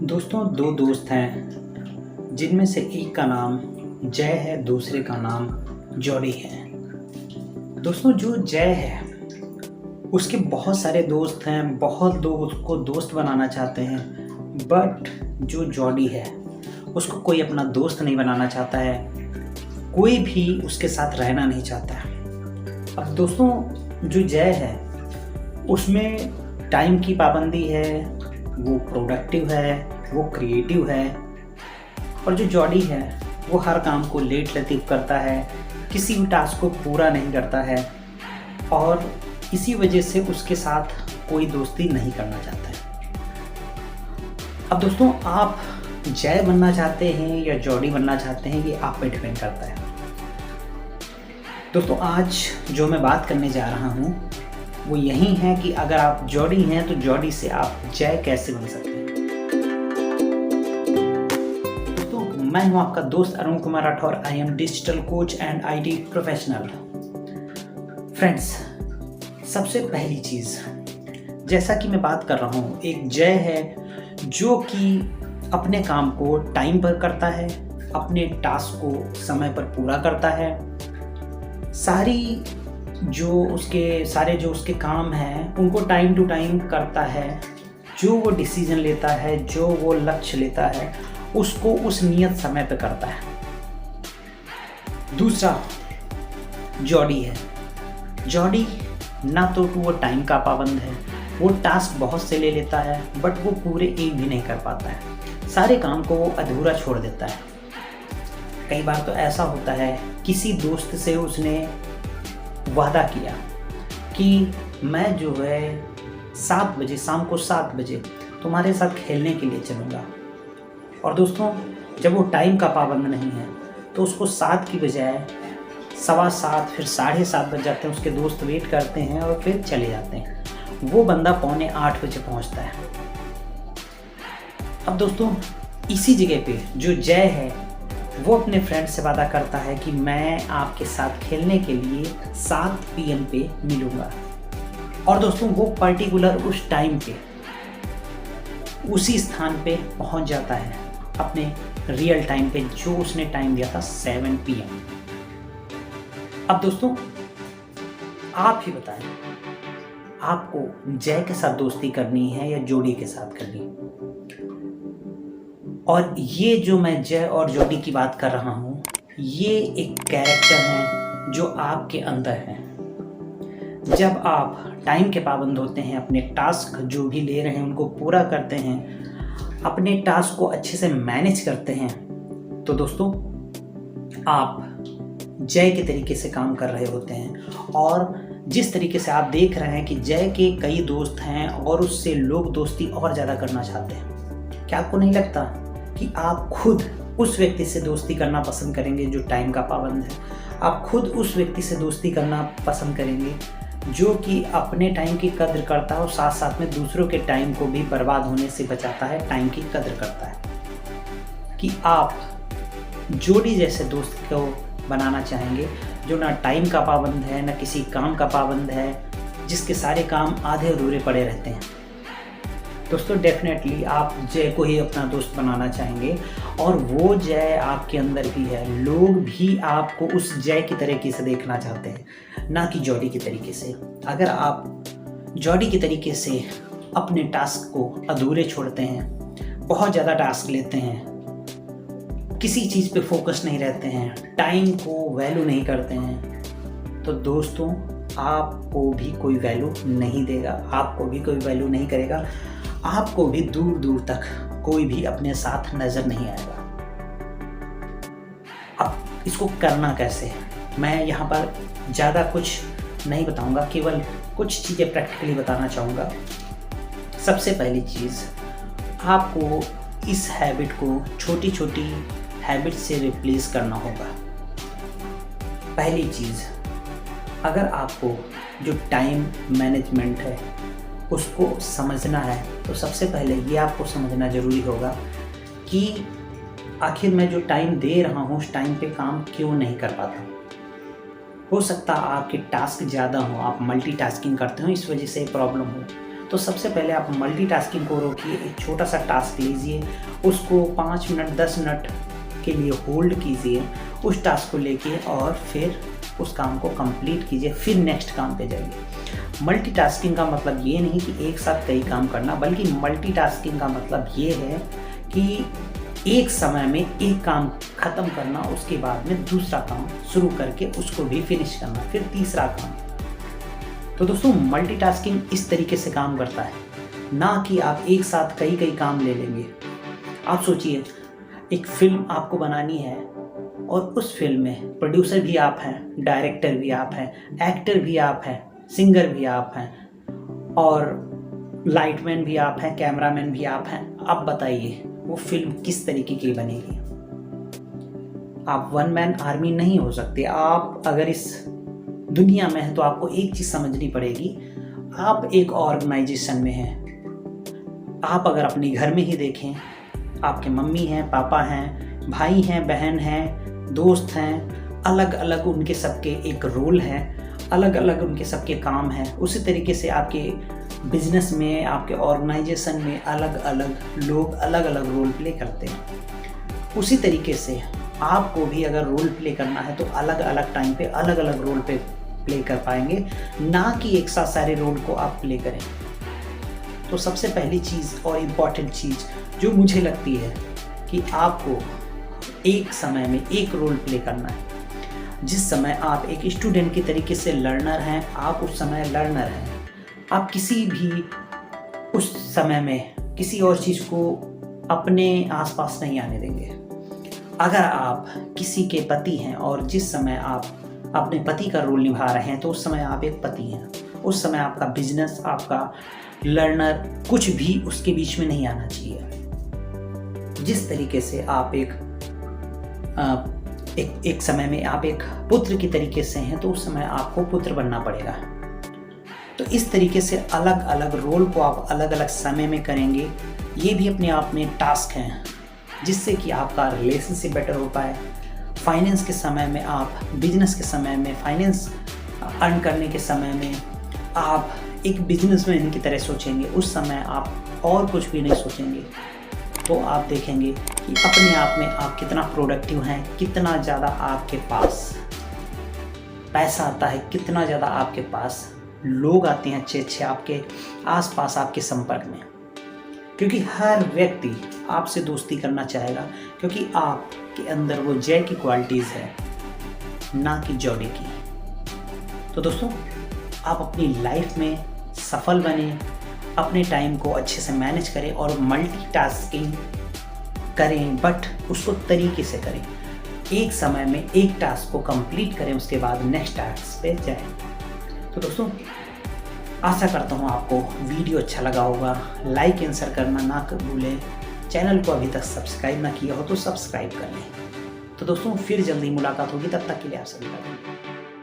दोस्तों, दो दोस्त हैं जिनमें से एक का नाम जय है, दूसरे का नाम जॉडी है। दोस्तों, जो जय है उसके बहुत सारे दोस्त हैं, बहुत लोग उसको दोस्त बनाना चाहते हैं, बट जो जॉडी है उसको कोई अपना दोस्त नहीं बनाना चाहता है, कोई भी उसके साथ रहना नहीं चाहता है। अब दोस्तों, जो जय है उसमें टाइम की पाबंदी है, वो प्रोडक्टिव है, वो क्रिएटिव है। और जो जॉडी है वो हर काम को लेट लतीफ़ करता है, किसी भी टास्क को पूरा नहीं करता है और इसी वजह से उसके साथ कोई दोस्ती नहीं करना चाहता है। अब दोस्तों, आप जय बनना चाहते हैं या जॉडी बनना चाहते हैं, ये आप पे डिपेंड करता है। दोस्तों, आज जो मैं बात करने जा रहा हूँ वो यही है कि अगर आप जॉडी हैं तो जॉडी से आप जय कैसे बन सकते हैं। दोस्तों, मैं हूं आपका दोस्त Arun Kumar Rathore. I am digital coach and IT professional. Friends, सबसे पहली चीज़, जैसा कि मैं बात कर रहा हूँ, एक जय है जो कि अपने काम को टाइम पर करता है, अपने टास्क को समय पर पूरा करता है, जो उसके काम हैं उनको टाइम टू टाइम करता है, जो वो डिसीजन लेता है, जो वो लक्ष्य लेता है उसको उस नियत समय पे करता है। दूसरा जॉडी है। जॉडी ना तो वो टाइम का पाबंद है, वो टास्क बहुत से ले लेता है बट वो पूरे एक भी नहीं कर पाता है, सारे काम को वो अधूरा छोड़ देता है। कई बार तो ऐसा होता है, किसी दोस्त से उसने वादा किया कि मैं जो है 7 बजे, शाम को 7 बजे तुम्हारे साथ खेलने के लिए चलूँगा, और दोस्तों जब वो टाइम का पाबंद नहीं है तो उसको 7 की बजाय 7:15 फिर 7:30 बज जाते हैं, उसके दोस्त वेट करते हैं और फिर चले जाते हैं। वो बंदा 7:45 बजे पहुंचता है। अब दोस्तों, इसी जगह पे जो जय है वो अपने फ्रेंड से वादा करता है कि मैं आपके साथ खेलने के लिए 7 PM पे मिलूँगा, और दोस्तों वो पर्टिकुलर उस टाइम पे उसी स्थान पे पहुंच जाता है, अपने रियल टाइम पे, जो उसने टाइम दिया था 7 PM। अब दोस्तों, आप ही बताएं, आपको जय के साथ दोस्ती करनी है या जोड़ी के साथ करनी है? और ये जो मैं जय और जॉडी की बात कर रहा हूँ, ये एक कैरेक्टर है जो आपके अंदर है। जब आप टाइम के पाबंद होते हैं, अपने टास्क जो भी ले रहे हैं उनको पूरा करते हैं, अपने टास्क को अच्छे से मैनेज करते हैं, तो दोस्तों आप जय के तरीके से काम कर रहे होते हैं। और जिस तरीके से आप देख रहे हैं कि जय के कई दोस्त हैं और उससे लोग दोस्ती और ज़्यादा करना चाहते हैं, क्या आपको नहीं लगता कि आप खुद उस व्यक्ति से दोस्ती करना पसंद करेंगे जो टाइम का पाबंद है? आप खुद उस व्यक्ति से दोस्ती करना पसंद करेंगे जो कि अपने टाइम की कद्र करता है और साथ साथ में दूसरों के टाइम को भी बर्बाद होने से बचाता है, टाइम की कद्र करता है? कि आप जोड़ी जैसे दोस्त को बनाना चाहेंगे जो ना टाइम का पाबंद है, ना किसी काम का पाबंद है, जिसके सारे काम आधे अधूरे पड़े रहते हैं? दोस्तों, डेफिनेटली आप जय को ही अपना दोस्त बनाना चाहेंगे, और वो जय आपके अंदर भी है। लोग भी आपको उस जय की तरीके से देखना चाहते हैं, ना कि जॉडी की तरीके से। अगर आप जॉडी की तरीके से अपने टास्क को अधूरे छोड़ते हैं, बहुत ज़्यादा टास्क लेते हैं, किसी चीज़ पे फोकस नहीं रहते हैं, टाइम को वैल्यू नहीं करते हैं, तो दोस्तों आपको भी कोई वैल्यू नहीं देगा, आपको भी कोई वैल्यू नहीं करेगा, आपको भी दूर दूर तक कोई भी अपने साथ नज़र नहीं आएगा। अब इसको करना कैसे है, मैं यहाँ पर ज़्यादा कुछ नहीं बताऊँगा, केवल कुछ चीज़ें प्रैक्टिकली बताना चाहूँगा। सबसे पहली चीज़, आपको इस हैबिट को छोटी छोटी हैबिट से रिप्लेस करना होगा। पहली चीज़, अगर आपको जो टाइम मैनेजमेंट है उसको समझना है तो सबसे पहले ये आपको समझना ज़रूरी होगा कि आखिर मैं जो टाइम दे रहा हूँ उस टाइम पे काम क्यों नहीं कर पाता। हो सकता है आपके टास्क ज़्यादा हो, आप मल्टीटास्किंग करते हो, इस वजह से प्रॉब्लम हो, तो सबसे पहले आप मल्टीटास्किंग को रोकिए, एक छोटा सा टास्क लीजिए, उसको 5 मिनट 10 मिनट के लिए होल्ड कीजिए उस टास्क को लेके, और फिर उस काम को कंप्लीट कीजिए, फिर नेक्स्ट काम पे जाइए। मल्टीटास्किंग का मतलब ये नहीं कि एक साथ कई काम करना, बल्कि मल्टीटास्किंग का मतलब ये है कि एक समय में एक काम ख़त्म करना, उसके बाद में दूसरा काम शुरू करके उसको भी फिनिश करना, फिर तीसरा काम। तो दोस्तों मल्टीटास्किंग इस तरीके से काम करता है, ना कि आप एक साथ कई काम ले लेंगे। आप सोचिए, एक फिल्म आपको बनानी है और उस फिल्म में प्रोड्यूसर भी आप हैं, डायरेक्टर भी आप हैं, एक्टर भी आप हैं, सिंगर भी आप हैं, और लाइटमैन भी आप हैं, कैमरामैन भी आप हैं। अब बताइए वो फिल्म किस तरीके की बनेगी? आप वन मैन आर्मी नहीं हो सकते। आप अगर इस दुनिया में हैं तो आपको एक चीज़ समझनी पड़ेगी, आप एक ऑर्गेनाइजेशन में हैं। आप अगर अपने घर में ही देखें, आपके मम्मी हैं, पापा हैं, भाई हैं, बहन हैं, दोस्त हैं, अलग अलग उनके सबके एक रोल है, अलग अलग उनके सबके काम हैं। उसी तरीके से आपके बिजनेस में, आपके ऑर्गेनाइजेशन में अलग अलग लोग अलग अलग रोल प्ले करते हैं। उसी तरीके से आपको भी अगर रोल प्ले करना है तो अलग अलग टाइम पे अलग अलग रोल पे प्ले कर पाएंगे, ना कि एक साथ सारे रोल को आप प्ले करें। तो सबसे पहली चीज़ और इम्पॉर्टेंट चीज़ जो मुझे लगती है कि आपको एक समय में एक रोल प्ले करना है। जिस समय आप एक स्टूडेंट की तरीके से लर्नर हैं, आप उस समय लर्नर हैं। आप किसी भी उस समय में किसी और चीज़ को अपने आसपास नहीं आने देंगे। अगर आप किसी के पति हैं और जिस समय आप अपने पति का रोल निभा रहे हैं, तो उस समय आप एक पति हैं। उस समय आपका बिजनेस, आपका लर्नर, कुछ भी उसके बीच में नहीं आना चाहिए। जिस तरीके से आप एक समय में आप एक पुत्र की तरीके से हैं, तो उस समय आपको पुत्र बनना पड़ेगा। तो इस तरीके से अलग अलग रोल को आप अलग अलग समय में करेंगे। ये भी अपने आप में टास्क हैं, जिससे कि आपका रिलेशनशिप बेटर हो पाए। फाइनेंस के समय में आप, बिजनेस के समय में, फाइनेंस अर्न करने के समय में आप एक बिजनेसमैन की तरह सोचेंगे। उस समय आप और कुछ भी नहीं सोचेंगे। तो आप देखेंगे कि अपने आप में आप कितना प्रोडक्टिव हैं, कितना ज़्यादा आपके पास पैसा आता है, कितना ज़्यादा आपके पास लोग आते हैं अच्छे अच्छे आपके आसपास, आपके संपर्क में। क्योंकि हर व्यक्ति आपसे दोस्ती करना चाहेगा, क्योंकि आपके अंदर वो जय की क्वालिटीज़ है, ना कि जॉडी की। तो दोस्तों आप अपनी लाइफ में सफल बने, अपने टाइम को अच्छे से मैनेज करें और मल्टीटास्किंग करें, बट उसको तरीके से करें। एक समय में एक टास्क को कंप्लीट करें, उसके बाद नेक्स्ट टास्क पे जाएं। तो दोस्तों आशा करता हूँ आपको वीडियो अच्छा लगा होगा। लाइक एंड शेयर करना ना भूलें। चैनल को अभी तक सब्सक्राइब ना किया हो तो सब्सक्राइब कर लें। तो दोस्तों फिर जल्दी मुलाकात होगी, तब तक के लिए आप सभी का धन्यवाद।